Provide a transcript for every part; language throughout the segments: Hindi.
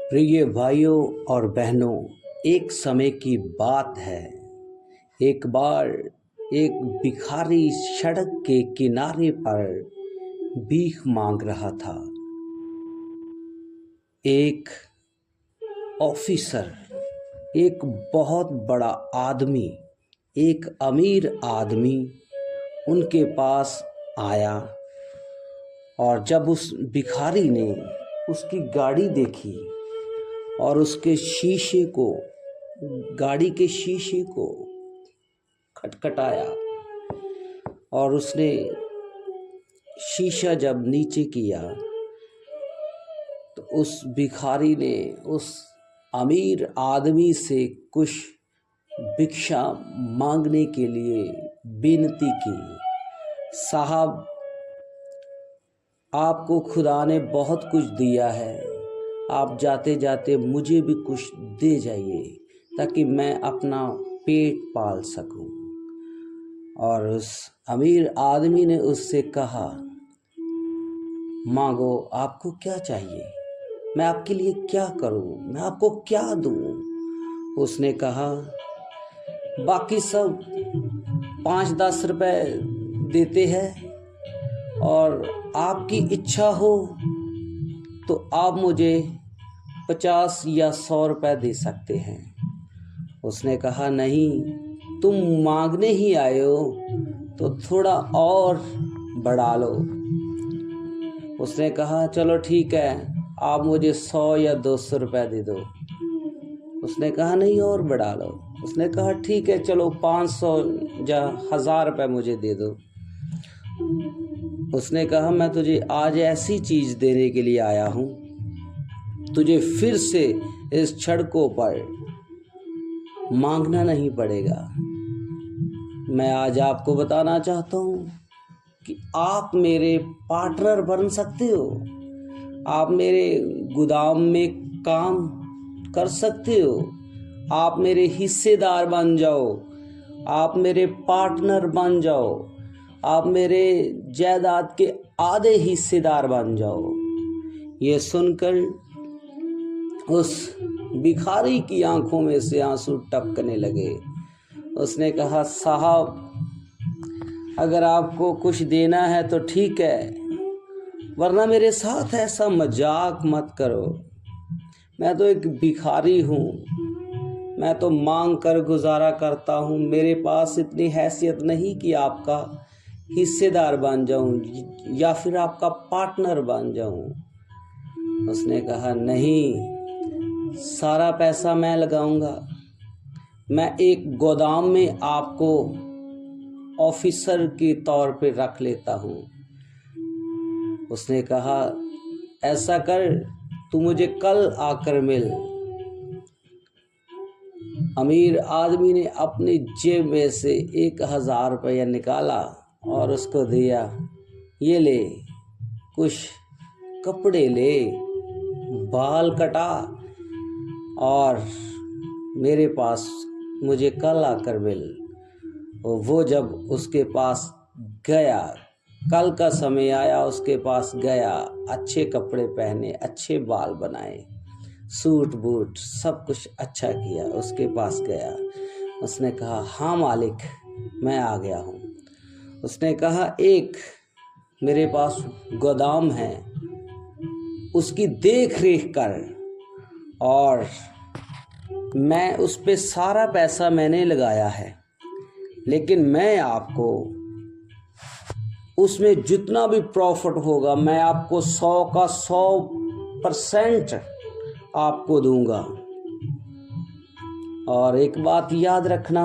प्रिय भाइयों और बहनों, एक समय की बात है। एक बार एक भिखारी सड़क के किनारे पर भीख मांग रहा था। एक ऑफिसर, एक बहुत बड़ा आदमी, एक अमीर आदमी उनके पास आया और जब उस भिखारी ने उसकी गाड़ी देखी और उसके गाड़ी के शीशे को खटखटाया और उसने शीशा जब नीचे किया तो उस भिखारी ने उस अमीर आदमी से कुछ भिक्षा मांगने के लिए विनती की। साहब, आपको खुदा ने बहुत कुछ दिया है, आप जाते जाते मुझे भी कुछ दे जाइए ताकि मैं अपना पेट पाल सकूं। और उस अमीर आदमी ने उससे कहा, मांगो, आपको क्या चाहिए, मैं आपके लिए क्या करूं, मैं आपको क्या दूं। उसने कहा, बाकी सब 5-10 रुपए देते हैं और आपकी इच्छा हो तो आप मुझे 50 या 100 रुपए दे सकते हैं। उसने कहा, नहीं, तुम मांगने ही आए हो तो थोड़ा और बढ़ा लो। उसने कहा, चलो ठीक है, आप मुझे 100 या 200 रुपए दे दो। उसने कहा, नहीं, और बढ़ा लो। उसने कहा, ठीक है, चलो 500 या 1000 रुपए मुझे दे दो। उसने कहा, मैं तुझे आज ऐसी चीज देने के लिए आया हूं, तुझे फिर से इस सड़कों पर मांगना नहीं पड़ेगा। मैं आज आपको बताना चाहता हूं कि आप मेरे पार्टनर बन सकते हो, आप मेरे गोदाम में काम कर सकते हो, आप मेरे हिस्सेदार बन जाओ, आप मेरे पार्टनर बन जाओ, आप मेरे जायदाद के आधे हिस्सेदार बन जाओ। ये सुनकर उस भिखारी की आंखों में से आंसू टपकने लगे। उसने कहा, साहब, अगर आपको कुछ देना है तो ठीक है, वरना मेरे साथ ऐसा मजाक मत करो। मैं तो एक भिखारी हूँ, मैं तो मांग कर गुजारा करता हूँ, मेरे पास इतनी हैसियत नहीं कि आपका हिस्सेदार बन जाऊं या फिर आपका पार्टनर बन जाऊं। उसने कहा, नहीं, सारा पैसा मैं लगाऊंगा, मैं एक गोदाम में आपको ऑफिसर के तौर पे रख लेता हूं। उसने कहा, ऐसा कर, तू मुझे कल आकर मिल। अमीर आदमी ने अपनी जेब में से 1000 रुपया निकाला और उसको दिया, ये ले, कुछ कपड़े ले, बाल कटा और मेरे पास मुझे कल आकर मिल। और वो जब उसके पास गया, कल का समय आया, उसके पास गया, अच्छे कपड़े पहने, अच्छे बाल बनाए, सूट बूट सब कुछ अच्छा किया, उसके पास गया। उसने कहा, हाँ मालिक, मैं आ गया हूँ। उसने कहा, एक मेरे पास गोदाम है, उसकी देख रेख कर, और मैं उस पे सारा पैसा मैंने लगाया है, लेकिन मैं आपको उसमें जितना भी प्रॉफिट होगा मैं आपको 100 का 100% आपको दूंगा। और एक बात याद रखना,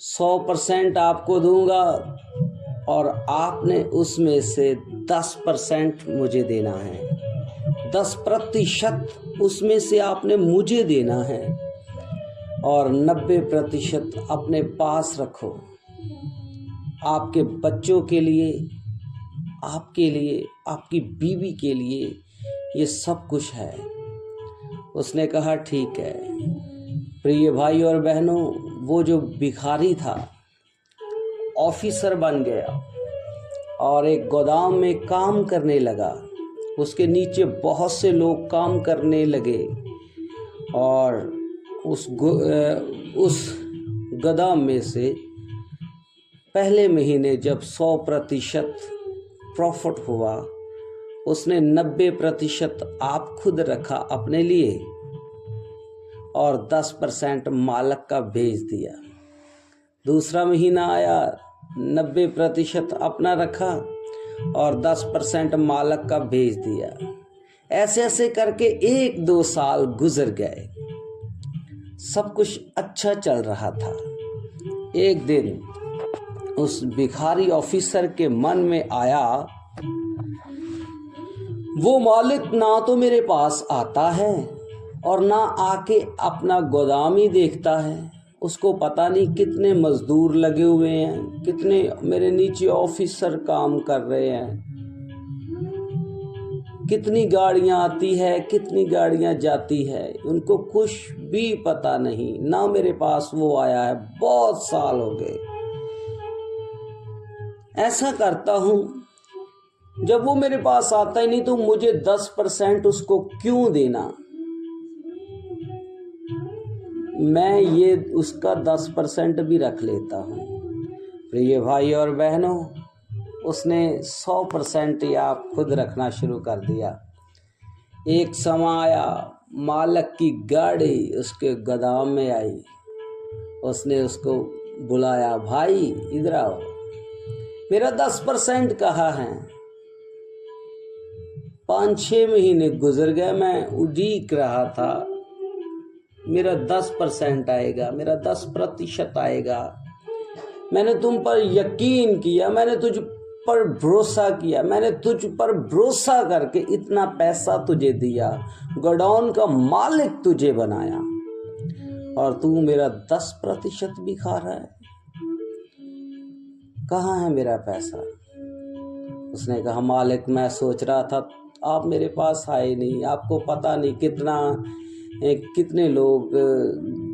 100% आपको दूंगा और आपने उसमें से 10% मुझे देना है। 10% उसमें से आपने मुझे देना है और 90% अपने पास रखो, आपके बच्चों के लिए, आपके लिए, आपकी बीवी के लिए, ये सब कुछ है। उसने कहा, ठीक है। प्रिय भाई और बहनों, वो जो भिखारी था ऑफिसर बन गया और एक गोदाम में काम करने लगा। उसके नीचे बहुत से लोग काम करने लगे और उस गोदाम में से पहले महीने जब 100% प्रॉफिट हुआ, उसने 90% आप खुद रखा अपने लिए और 10% मालिक का भेज दिया। दूसरा महीना आया, 90% अपना रखा और 10% मालिक का भेज दिया। ऐसे ऐसे करके 1-2 साल गुजर गए। सब कुछ अच्छा चल रहा था। एक दिन उस भिखारी ऑफिसर के मन में आया, वो मालिक ना तो मेरे पास आता है और ना आके अपना गोदाम ही देखता है। उसको पता नहीं कितने मजदूर लगे हुए हैं, कितने मेरे नीचे ऑफिसर काम कर रहे हैं, कितनी गाड़ियां आती है, कितनी गाड़ियां जाती है, उनको कुछ भी पता नहीं। ना मेरे पास वो आया है, बहुत साल हो गए। ऐसा करता हूं, जब वो मेरे पास आता ही नहीं तो मुझे 10% उसको क्यों देना। मैं ये उसका 10% भी रख लेता हूँ। प्रिय भाई और बहनों, उसने 100% या खुद रखना शुरू कर दिया। एक समय आया, मालिक की गाड़ी उसके गोदाम में आई। उसने उसको बुलाया, भाई इधर आओ, मेरा 10% कहाँ है। 5-6 महीने गुजर गए, मैं उड़ीक रहा था मेरा 10% आएगा, मेरा 10% आएगा। मैंने तुम पर यकीन किया, मैंने तुझ पर भरोसा किया, मैंने तुझ पर भरोसा करके इतना पैसा तुझे दिया, गोडाउन का मालिक तुझे बनाया और तू मेरा 10% भी खा रहा है। कहाँ है मेरा पैसा? उसने कहा, मालिक मैं सोच रहा था आप मेरे पास आए नहीं, आपको पता नहीं कितने लोग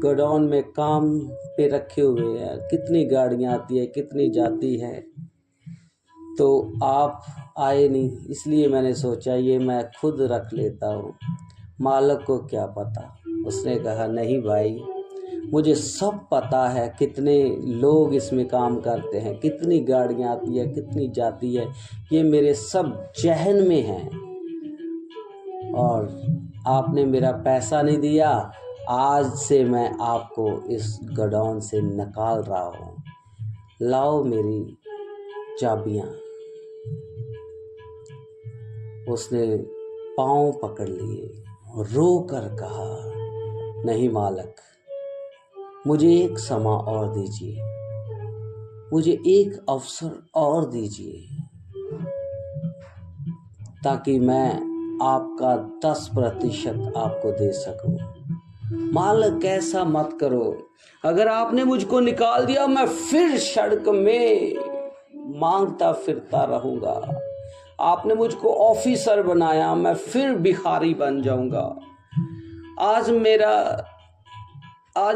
गोडाउन में काम पे रखे हुए हैं, कितनी गाड़ियां आती है, कितनी जाती है, तो आप आए नहीं, इसलिए मैंने सोचा ये मैं खुद रख लेता हूँ, मालिक को क्या पता। उसने कहा, नहीं भाई, मुझे सब पता है कितने लोग इसमें काम करते हैं, कितनी गाड़ियां आती है, कितनी जाती है, ये मेरे सब जहन में है। और आपने मेरा पैसा नहीं दिया, आज से मैं आपको इस गोडाउन से निकाल रहा हूँ, लाओ मेरी चाबियाँ। उसने पाँव पकड़ लिए और रो कर कहा, नहीं मालिक, मुझे एक समा और दीजिए, मुझे एक अवसर और दीजिए, ताकि मैं आपका 10% आपको दे सकूं। मालिक ऐसा मत करो, अगर आपने मुझको निकाल दिया मैं फिर सड़क में मांगता फिरता रहूंगा। आपने मुझको ऑफिसर बनाया, मैं फिर भिखारी बन जाऊंगा। आज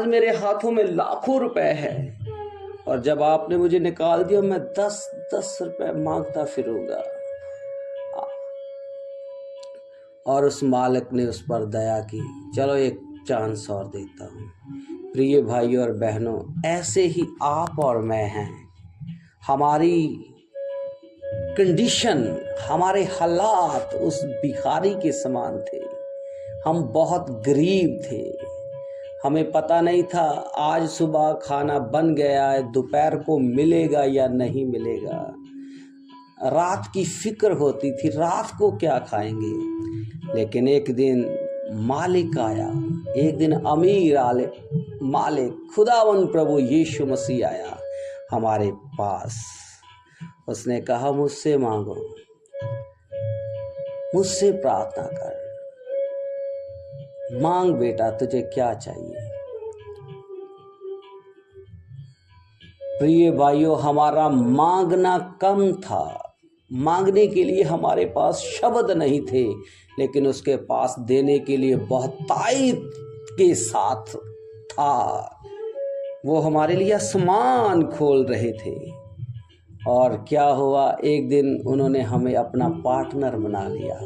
मेरे हाथों में लाखों रुपए है और जब आपने मुझे निकाल दिया मैं 10 रुपए मांगता फिरूंगा। और उस मालिक ने उस पर दया की, चलो एक चांस और देता हूँ। प्रिय भाई और बहनों, ऐसे ही आप और मैं हैं। हमारी कंडीशन, हमारे हालात उस भिखारी के समान थे। हम बहुत गरीब थे, हमें पता नहीं था आज सुबह खाना बन गया है, दोपहर को मिलेगा या नहीं मिलेगा। रात की फिक्र होती थी, रात को क्या खाएंगे। लेकिन एक दिन मालिक आया, एक दिन अमीर मालिक खुदावन प्रभु यीशु मसीह आया हमारे पास। उसने कहा, मुझसे मांगो, मुझसे प्रार्थना कर, मांग बेटा, तुझे क्या चाहिए। प्रिय भाइयों, हमारा मांगना कम था, मांगने के लिए हमारे पास शब्द नहीं थे, लेकिन उसके पास देने के लिए बहुतायत के साथ था। वो हमारे लिए आसमान खोल रहे थे। और क्या हुआ, एक दिन उन्होंने हमें अपना पार्टनर बना लिया।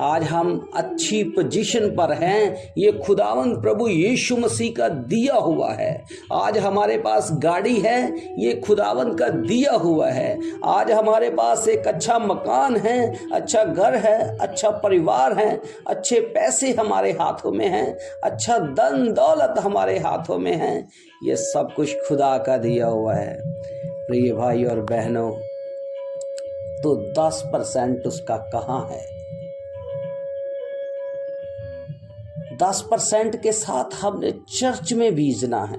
आज हम अच्छी पोजीशन पर हैं, ये खुदावंद प्रभु यीशु मसीह का दिया हुआ है। आज हमारे पास गाड़ी है, ये खुदावंद का दिया हुआ है। आज हमारे पास एक अच्छा मकान है, अच्छा घर है, अच्छा परिवार है, अच्छे पैसे हमारे हाथों में हैं, अच्छा धन दौलत हमारे हाथों में है। ये सब कुछ खुदा का दिया हुआ है। प्रिय भाई और बहनों, तो 10% उसका कहाँ है? 10% के साथ हमने चर्च में बीजना है।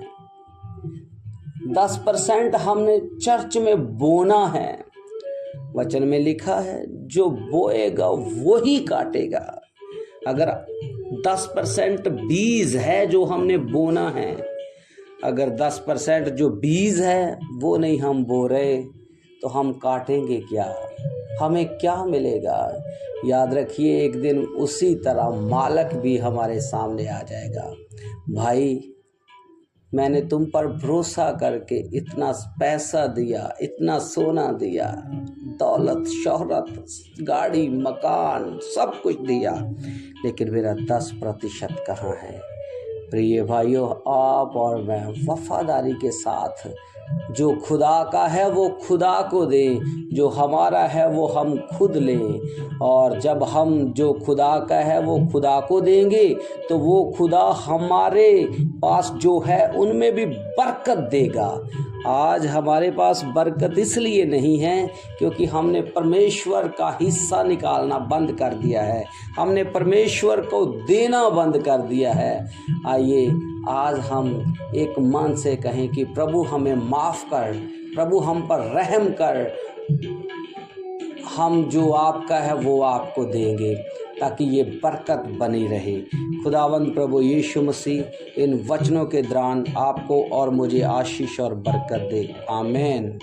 10% हमने चर्च में बोना है। वचन में लिखा है, जो बोएगा वो ही काटेगा। अगर 10% बीज है जो हमने बोना है, अगर 10% जो बीज है वो नहीं हम बो रहे, तो हम काटेंगे क्या? हमें क्या मिलेगा? याद रखिए, एक दिन उसी तरह मालक भी हमारे सामने आ जाएगा। भाई, मैंने तुम पर भरोसा करके इतना पैसा दिया, इतना सोना दिया, दौलत, शोहरत, गाड़ी, मकान, सब कुछ दिया, लेकिन मेरा 10% कहाँ है? प्रिय भाइयों, आप और मैं वफादारी के साथ जो खुदा का है वो खुदा को दें, जो हमारा है वो हम खुद लें। और जब हम जो खुदा का है वो खुदा को देंगे, तो वो खुदा हमारे पास जो है उनमें भी बरकत देगा। आज हमारे पास बरकत इसलिए नहीं है क्योंकि हमने परमेश्वर का हिस्सा निकालना बंद कर दिया है, हमने परमेश्वर को देना बंद कर दिया है। आइए आज हम एक मन से कहें कि प्रभु हमें माफ़ कर, प्रभु हम पर रहम कर, हम जो आपका है वो आपको देंगे, ताकि ये बरकत बनी रहे। खुदावंद प्रभु यीशु मसीह इन वचनों के दौरान आपको और मुझे आशीष और बरकत दे। आमीन।